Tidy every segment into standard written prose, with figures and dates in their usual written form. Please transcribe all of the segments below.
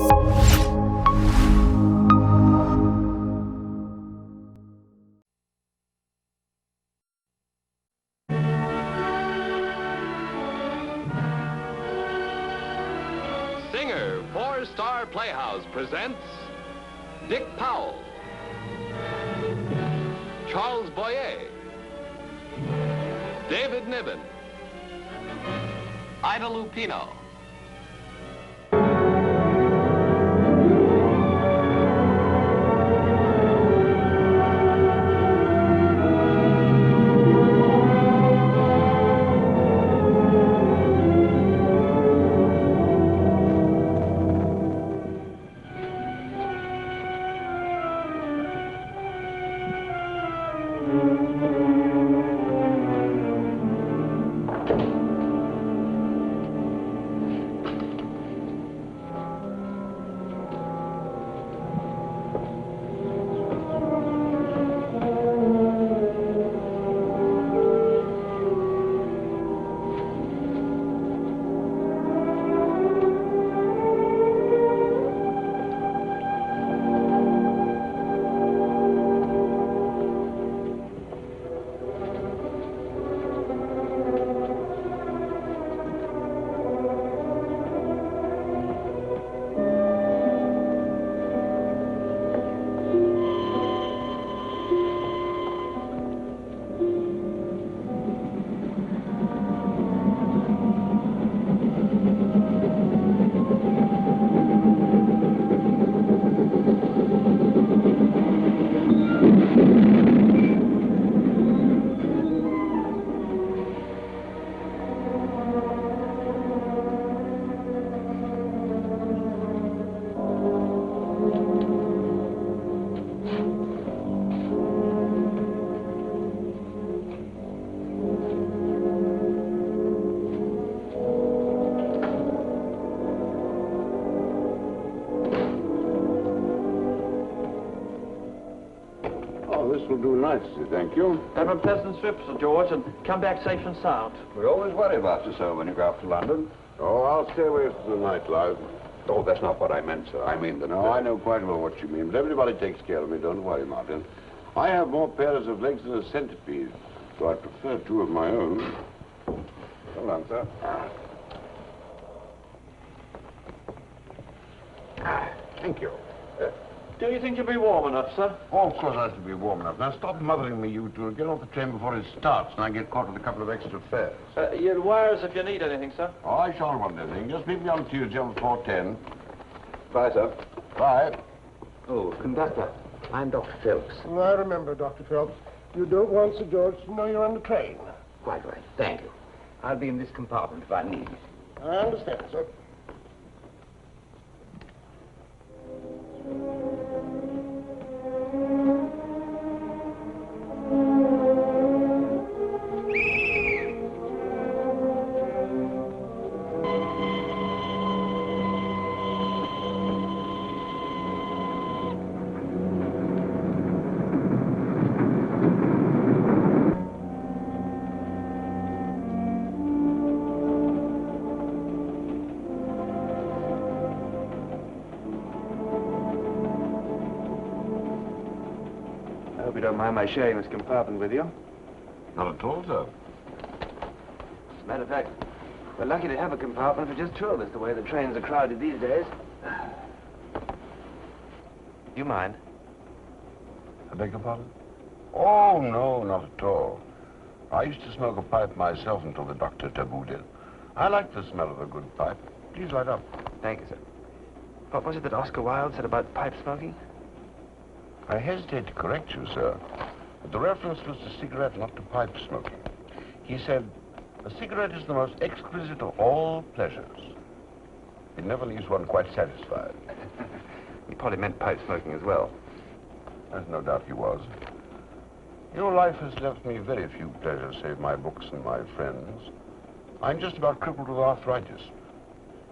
Singer for Star Playhouse presents Dick Powell, Charles Boyer, David Niven, Ida Lupino. This will do nicely, thank you. Have a pleasant trip, Sir George, and come back safe and sound. We always worry about you, sir, when you go up to London. Oh, I'll stay away from the nightlife. Oh, that's not what I meant, sir. I mean that... No, I know quite well what you mean, but everybody takes care of me. Don't worry, Martin. I have more pairs of legs than a centipede, so I prefer two of my own. So long, sir. Thank you. Do you think you'll be warm enough, sir? Oh, of course I shall be warm enough. Now, stop mothering me, you two. Get off the train before it starts, and I get caught with a couple of extra fares. You'll wire us if you need anything, sir. Oh, I shan't want anything. Just meet me on Tuesday on 4:10. Bye, sir. Bye. Oh, conductor, I'm Dr. Phelps. Oh, I remember, Dr. Phelps. You don't want Sir George to know you're on the train. Quite right. Thank you. I'll be in this compartment if I need it. I understand, sir. I hope you don't mind my sharing this compartment with you. Not at all, sir. As a matter of fact, we're lucky to have a compartment for just two of us, the way the trains are crowded these days. You mind? I beg your pardon? Oh, no, not at all. I used to smoke a pipe myself until the doctor tabooed it. I like the smell of a good pipe. Please light up. Thank you, sir. What was it that Oscar Wilde said about pipe smoking? I hesitate to correct you, sir, but the reference was to cigarette, not to pipe smoking. He said, a cigarette is the most exquisite of all pleasures. It never leaves one quite satisfied. He probably meant pipe smoking as well. There's no doubt he was. Your life has left me very few pleasures, save my books and my friends. I'm just about crippled with arthritis.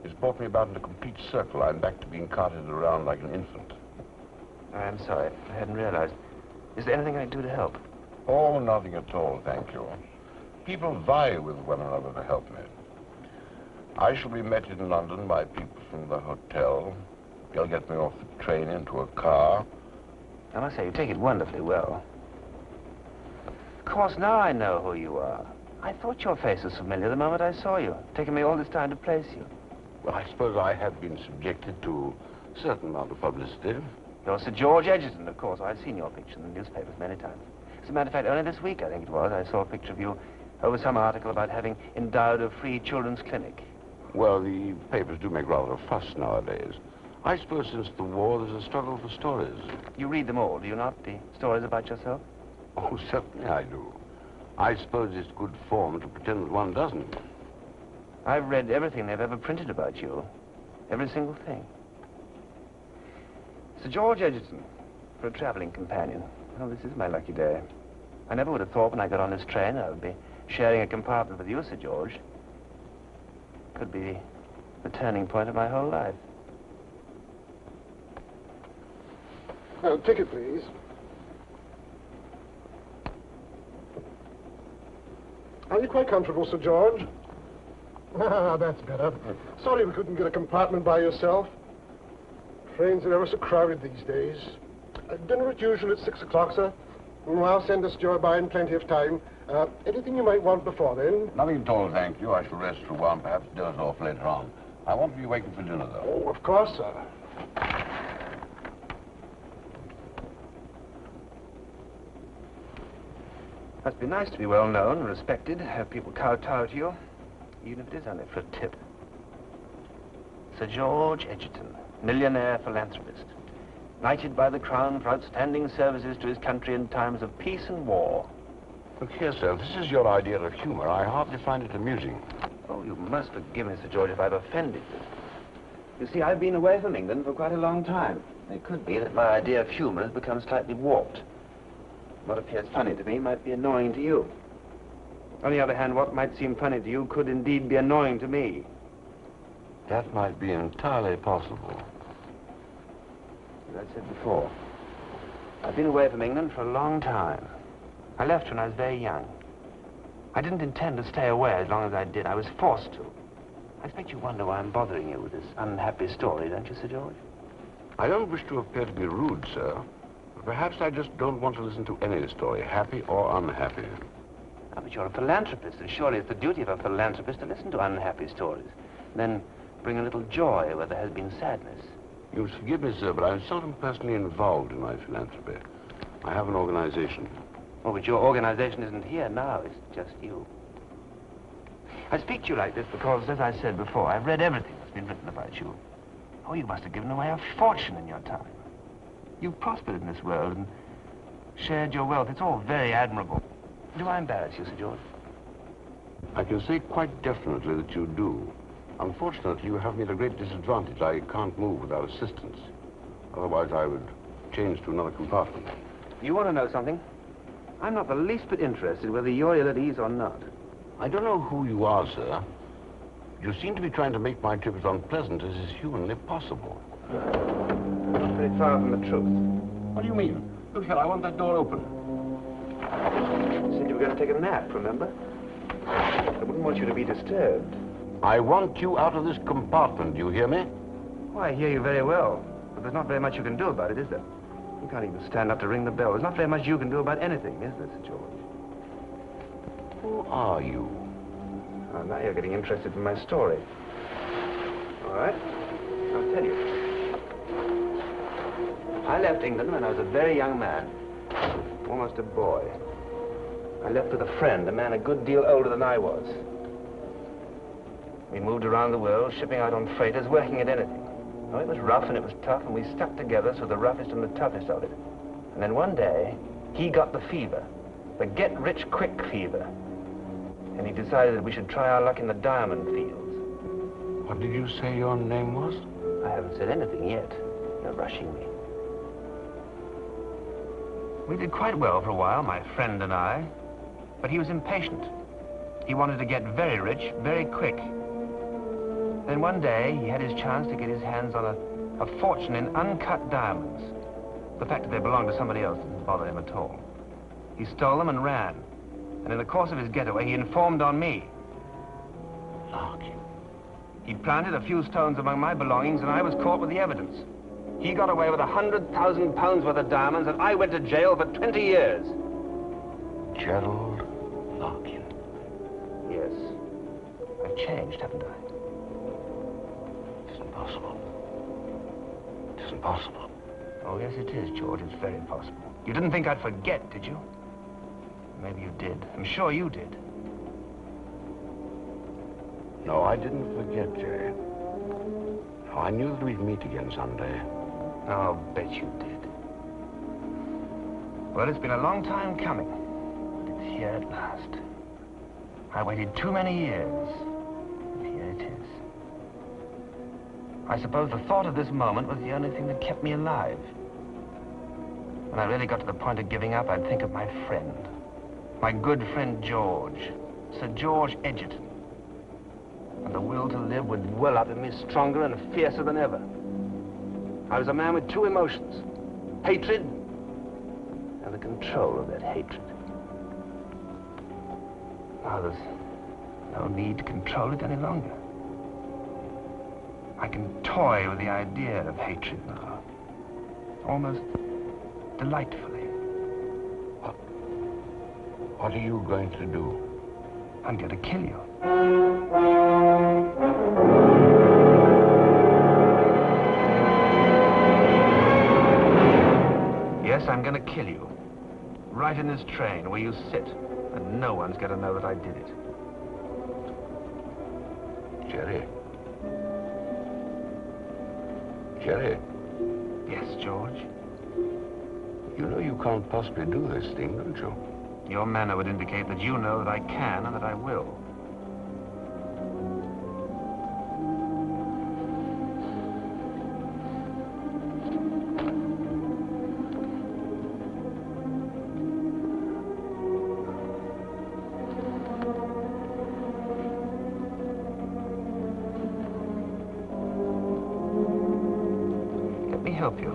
It's brought me about in a complete circle. I'm back to being carted around like an infant. I'm sorry. I hadn't realized. Is there anything I can do to help? Oh, nothing at all, thank you. People vie with one another to help me. I shall be met in London by people from the hotel, You'll get me off the train into a car. I must say, you take it wonderfully well. Of course, now I know who you are. I thought your face was familiar the moment I saw you. Taken me all this time to place you. Well, I suppose I have been subjected to a certain amount of publicity. You're Sir George Egerton, of course. I've seen your picture in the newspapers many times. As a matter of fact, only this week, I think it was, I saw a picture of you over some article about having endowed a free children's clinic. Well, the papers do make rather a fuss nowadays. I suppose since the war, there's a struggle for stories. You read them all, do you not? The stories about yourself? Oh, certainly I do. I suppose it's good form to pretend that one doesn't. I've read everything they've ever printed about you. Every single thing. Sir George Egerton, for a traveling companion. Well, this is my lucky day. I never would have thought when I got on this train I would be sharing a compartment with you, Sir George. Could be the turning point of my whole life. Oh, ticket, please. Are you quite comfortable, Sir George? Ah, that's better. Sorry we couldn't get a compartment by yourself. Trains are ever so crowded these days. Dinner as usual at 6 o'clock, sir. I'll send a steward by in plenty of time. Anything you might want before then? Nothing at all, thank you. I shall rest for a while and perhaps doze off later on. I won't be waiting for dinner, though. Oh, of course, sir. Must be nice to be well known and respected, have people kowtow to you, even if it is only for a tip. Sir George Egerton, millionaire philanthropist, knighted by the Crown for outstanding services to his country in times of peace and war. Look here, sir, if this is your idea of humor, I hardly find it amusing. Oh, you must forgive me, Sir George, if I've offended you. You see, I've been away from England for quite a long time. It could be that my idea of humor has become slightly warped. What appears funny to me might be annoying to you. On the other hand, what might seem funny to you could indeed be annoying to me. That might be entirely possible. As I said before, I've been away from England for a long time. I left when I was very young. I didn't intend to stay away as long as I did. I was forced to. I expect you wonder why I'm bothering you with this unhappy story, don't you, Sir George? I don't wish to appear to be rude, sir. But perhaps I just don't want to listen to any story, happy or unhappy. Oh, but you're a philanthropist, and surely it's the duty of a philanthropist to listen to unhappy stories. Then bring a little joy where there has been sadness. You'll forgive me, sir, but I'm seldom personally involved in my philanthropy. I have an organization. Oh, but your organization isn't here now. It's just you. I speak to you like this because, as I said before, I've read everything that's been written about you. Oh, you must have given away a fortune in your time. You've prospered in this world and shared your wealth. It's all very admirable. Do I embarrass you, Sir George? I can say quite definitely that you do. Unfortunately, you have me at a great disadvantage. I can't move without assistance. Otherwise, I would change to another compartment. You want to know something? I'm not the least bit interested whether you're ill at ease or not. I don't know who you are, sir. You seem to be trying to make my trip as unpleasant as is humanly possible. Not very far from the truth. What do you mean? Look here, I want that door open. You said you were going to take a nap, remember? I wouldn't want you to be disturbed. I want you out of this compartment, do you hear me? Oh, I hear you very well. But there's not very much you can do about it, is there? You can't even stand up to ring the bell. There's not very much you can do about anything, is there, Sir George? Who are you? Oh, now you're getting interested in my story. All right, I'll tell you. I left England when I was a very young man, almost a boy. I left with a friend, a man a good deal older than I was. We moved around the world, shipping out on freighters, working at anything. Oh, it was rough and it was tough, and we stuck together through the roughest and the toughest of it. And then one day, he got the fever, the get-rich-quick fever. And he decided that we should try our luck in the diamond fields. What did you say your name was? I haven't said anything yet. You're rushing me. We did quite well for a while, my friend and I, but he was impatient. He wanted to get very rich, very quick. Then one day, he had his chance to get his hands on a fortune in uncut diamonds. The fact that they belonged to somebody else didn't bother him at all. He stole them and ran. And in the course of his getaway, he informed on me. Lark. He planted a few stones among my belongings, and I was caught with the evidence. He got away with 100,000 pounds worth of diamonds, and I went to jail for 20 years. Gerald Larkin. Yes. I've changed, haven't I? It's impossible. It's impossible. Oh, yes, it is, George. It's very possible. You didn't think I'd forget, did you? Maybe you did. I'm sure you did. No, I didn't forget, Jerry. No, I knew that we'd meet again someday. I'll bet you did. Well, it's been a long time coming, but it's here at last. I waited too many years, and here it is. I suppose the thought of this moment was the only thing that kept me alive. When I really got to the point of giving up, I'd think of my friend. My good friend George, Sir George Edgerton. And the will to live would well up in me stronger and fiercer than ever. I was a man with two emotions, hatred and the control of that hatred. Now there's no need to control it any longer. I can toy with the idea of hatred now, almost delightfully. What are you going to do? I'm going to kill you. Yes, I'm going to kill you. Right in this train where you sit. And no one's going to know that I did it. Jerry. Jerry. Yes, George? You know you can't possibly do this thing, don't you? Your manner would indicate that you know that I can and that I will. Let me help you.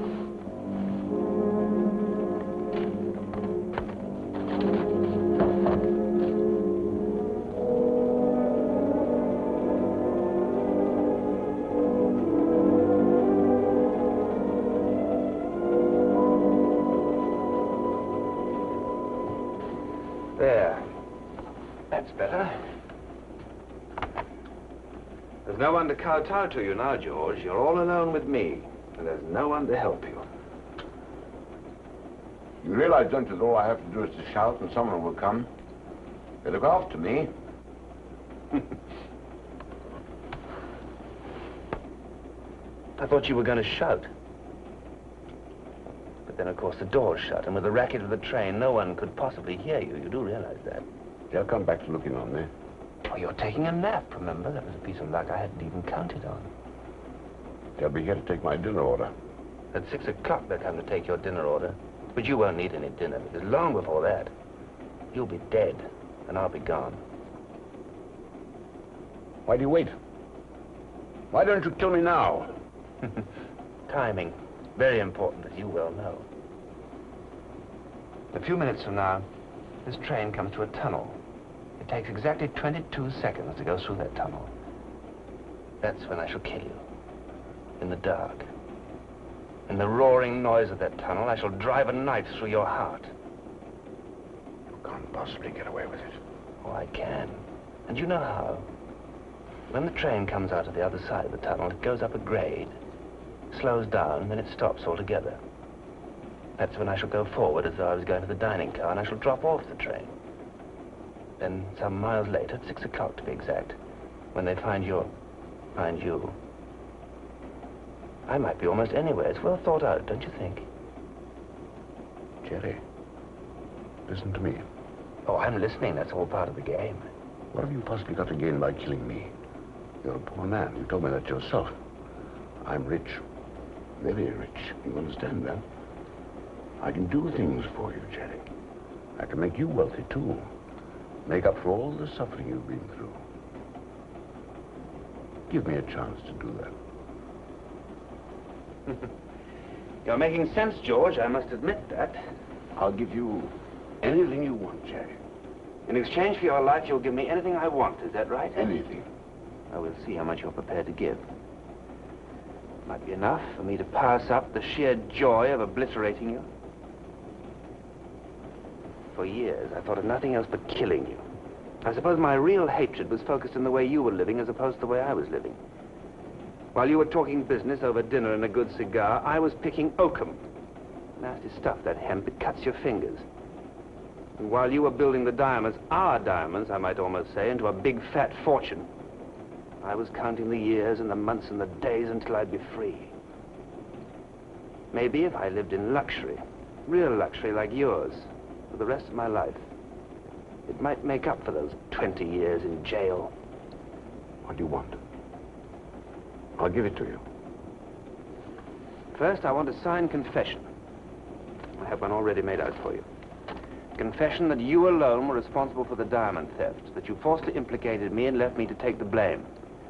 There. That's better. There's no one to kowtow to you now, George. You're all alone with me, and there's no one to help you. You realize, don't you, that all I have to do is to shout and someone will come? They look after me. I thought you were going to shout. But then, of course, the door's shut, and with the racket of the train, no one could possibly hear you. You do realize that. They'll come back to looking on me. Oh, you're taking a nap, remember? That was a piece of luck I hadn't even counted on. They'll be here to take my dinner order. At 6 o'clock, they'll come to take your dinner order. But you won't need any dinner, because long before that, you'll be dead, and I'll be gone. Why do you wait? Why don't you kill me now? Timing. Very important, as you well know. A few minutes from now, this train comes to a tunnel. It takes exactly 22 seconds to go through that tunnel. That's when I shall kill you. In the dark. In the roaring noise of that tunnel, I shall drive a knife through your heart. You can't possibly get away with it. Oh, I can. And you know how? When the train comes out of the other side of the tunnel, it goes up a grade, slows down, then it stops altogether. That's when I shall go forward as though I was going to the dining car, and I shall drop off the train. Then, some miles later, at 6 o'clock to be exact, when they find you, I might be almost anywhere. It's well thought out, don't you think? Jerry, listen to me. Oh, I'm listening. That's all part of the game. What have you possibly got to gain by killing me? You're a poor man. You told me that yourself. I'm rich. Very rich. You understand that? I can do things for you, Jerry. I can make you wealthy, too. Make up for all the suffering you've been through. Give me a chance to do that. You're making sense, George. I must admit that. I'll give you anything you want, Jerry. In exchange for your life, you'll give me anything I want. Is that right? Anything. I will see how much you're prepared to give. Might be enough for me to pass up the sheer joy of obliterating you. For years, I thought of nothing else but killing you. I suppose my real hatred was focused in the way you were living as opposed to the way I was living. While you were talking business over dinner and a good cigar, I was picking oakum. Nasty stuff, that hemp. It cuts your fingers. And while you were building the diamonds, our diamonds, I might almost say, into a big fat fortune, I was counting the years and the months and the days until I'd be free. Maybe if I lived in luxury, real luxury like yours, for the rest of my life, it might make up for those 20 years in jail. What do you want? I'll give it to you. First, I want a signed confession. I have one already made out for you. Confession that you alone were responsible for the diamond theft, that you falsely implicated me and left me to take the blame,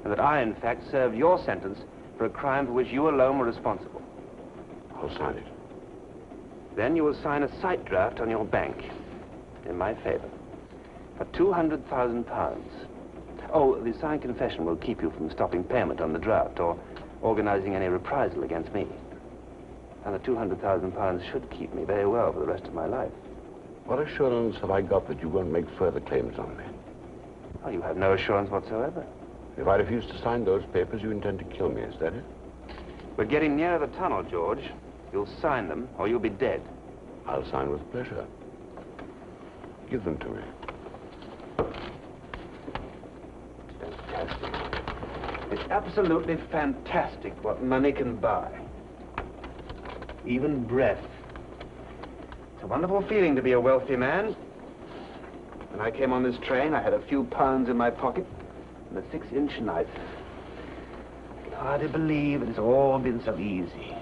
and that I, in fact, served your sentence for a crime for which you alone were responsible. I'll sign it. Then you will sign a sight draft on your bank, in my favor, for £200,000. Oh, the signed confession will keep you from stopping payment on the draft or organizing any reprisal against me. And the £200,000 should keep me very well for the rest of my life. What assurance have I got that you won't make further claims on me? Oh, you have no assurance whatsoever. If I refuse to sign those papers, you intend to kill me, is that it? We're getting near the tunnel, George. You'll sign them, or you'll be dead. I'll sign with pleasure. Give them to me. Fantastic. It's absolutely fantastic what money can buy. Even breath. It's a wonderful feeling to be a wealthy man. When I came on this train, I had a few pounds in my pocket and a 6-inch knife. I can hardly believe it's all been so easy.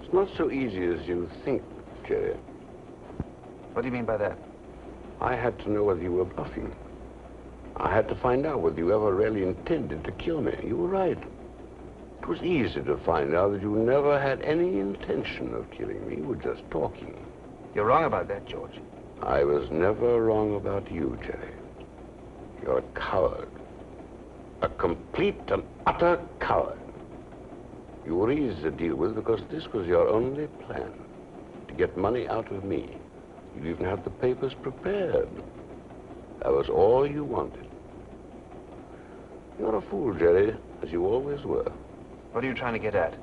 It's not so easy as you think, Jerry. What do you mean by that? I had to know whether you were bluffing. I had to find out whether you ever really intended to kill me. You were right. It was easy to find out that you never had any intention of killing me. You were just talking. You're wrong about that, George. I was never wrong about you, Jerry. You're a coward. A complete and utter coward. You were easy to deal with because this was your only plan. To get money out of me. You even had the papers prepared. That was all you wanted. You're a fool, Jerry, as you always were. What are you trying to get at?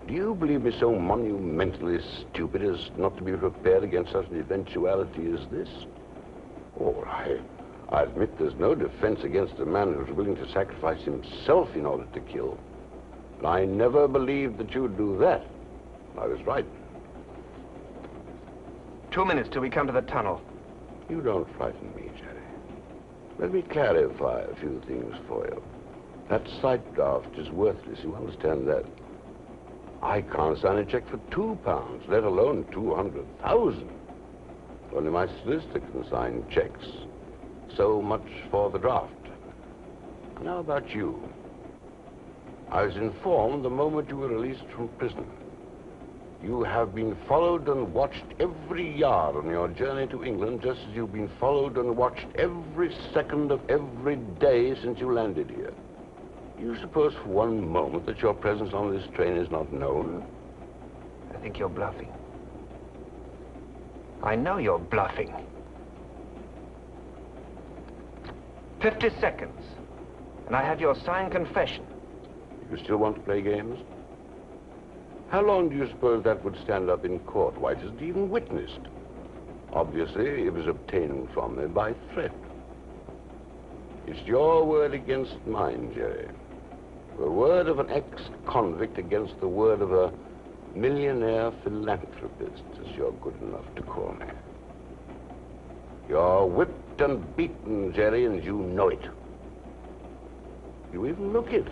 Do you believe me so monumentally stupid as not to be prepared against such an eventuality as this? Oh, I admit there's no defense against a man who's willing to sacrifice himself in order to kill. But I never believed that you'd do that. I was right. 2 minutes till we come to the tunnel. You don't frighten me, Jerry. Let me clarify a few things for you. That sight draft is worthless, you understand that? I can't sign a check for £2, let alone 200,000. Only my solicitor can sign checks. So much for the draft. Now about you. I was informed the moment you were released from prison. You have been followed and watched every yard on your journey to England, just as you've been followed and watched every second of every day since you landed here. Do you suppose for one moment that your presence on this train is not known? I think you're bluffing. I know you're bluffing. 50 seconds, and I have your signed confession. You still want to play games? How long do you suppose that would stand up in court? Why, it isn't even witnessed. Obviously, it was obtained from me by threat. It's your word against mine, Jerry. The word of an ex-convict against the word of a millionaire philanthropist, as you're good enough to call me. You're whipped and beaten, Jerry, and you know it. You even look it.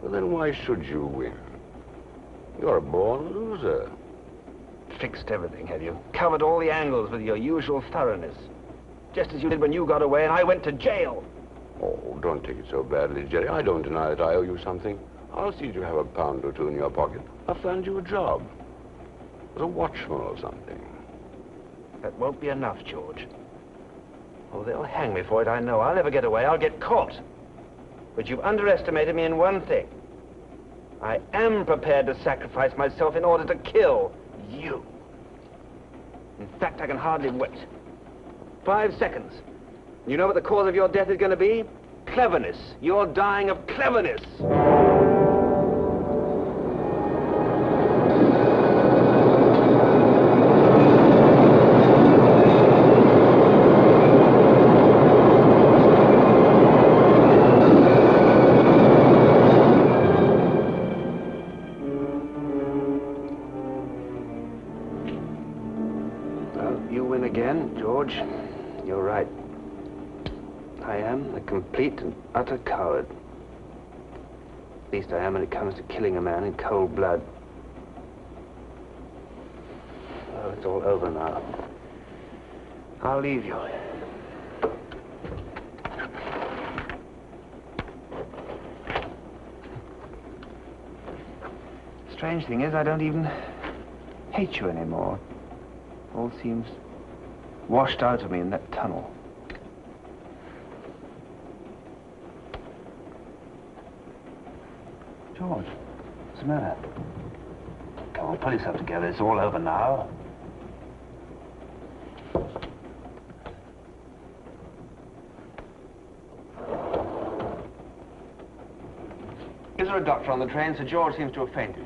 Well, then why should you win? You're a born loser. Fixed everything, have you? Covered all the angles with your usual thoroughness. Just as you did when you got away and I went to jail. Oh, don't take it so badly, Jerry. I don't deny that I owe you something. I'll see you have a £1 or 2 in your pocket. I'll find you a job. As a watchman or something. That won't be enough, George. Oh, they'll hang me for it, I know. I'll never get away. I'll get caught. But you've underestimated me in one thing. I am prepared to sacrifice myself in order to kill you. In fact, I can hardly wait. 5 seconds. You know what the cause of your death is going to be? Cleverness. You're dying of cleverness. You're right. I am a complete and utter coward. At least I am when it comes to killing a man in cold blood. Oh, it's all over now. I'll leave you. Strange thing is, I don't even hate you anymore. All seems washed out of me in that tunnel. George, what's the matter? Come on, pull yourself together. It's all over now. Is there a doctor on the train? Sir George seems to have fainted.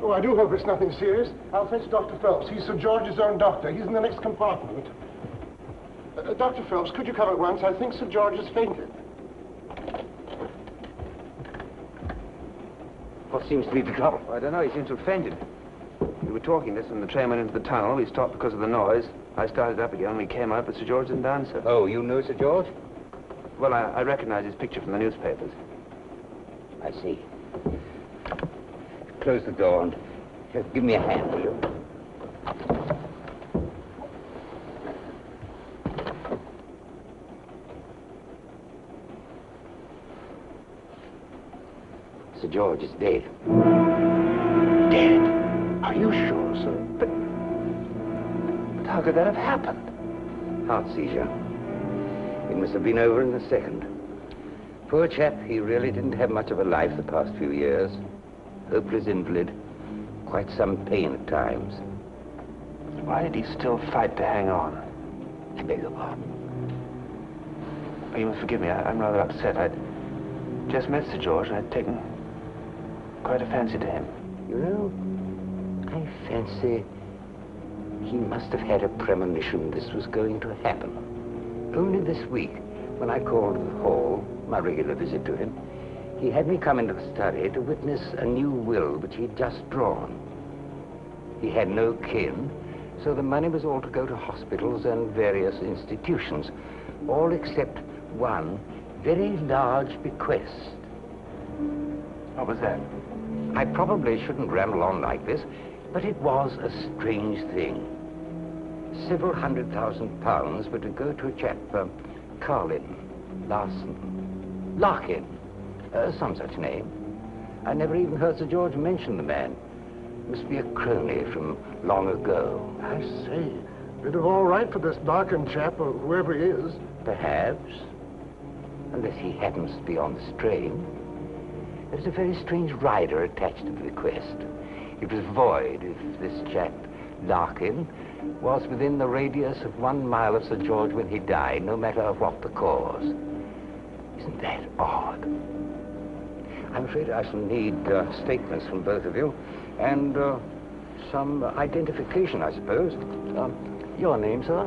Oh, I do hope it's nothing serious. I'll fetch Dr. Phelps. He's Sir George's own doctor. He's in the next compartment. Dr. Phelps, could you come at once? I think Sir George has fainted. What seems to be the trouble? I don't know. He seems to have fainted. We were talking this when the train went into the tunnel. We stopped because of the noise. I started up again. We came out, but Sir George didn't answer. Oh, you know Sir George? Well, I recognize his picture from the newspapers. I see. Close the door and just give me a hand, will you? Sir George is dead. Dead? Are you sure, sir? But how could that have happened? Heart seizure. It must have been over in a second. Poor chap, he really didn't have much of a life the past few years. Hopeless invalid. Quite some pain at times. Why did he still fight to hang on? I beg your pardon. Oh, you must forgive me. I'm rather upset. I'd just met Sir George and I'd taken quite a fancy to him. You know, I fancy he must have had a premonition this was going to happen. Only this week, when I called at the hall, my regular visit to him, he had me come into the study to witness a new will which he'd just drawn. He had no kin, so the money was all to go to hospitals and various institutions, all except one very large bequest. What was that? I probably shouldn't ramble on like this, but it was a strange thing. Several £100,000 were to go to a chap, Larkin, some such name. I never even heard Sir George mention the man. Must be a crony from long ago. I say, bit of all right for this Larkin chap, or whoever he is. Perhaps. Unless he happens to be on this train. There's a very strange rider attached to the bequest. It was void if this chap, Larkin, was within the radius of 1 mile of Sir George when he died, no matter what the cause. Isn't that odd? I'm afraid I shall need statements from both of you, and some identification, I suppose. Your name, sir?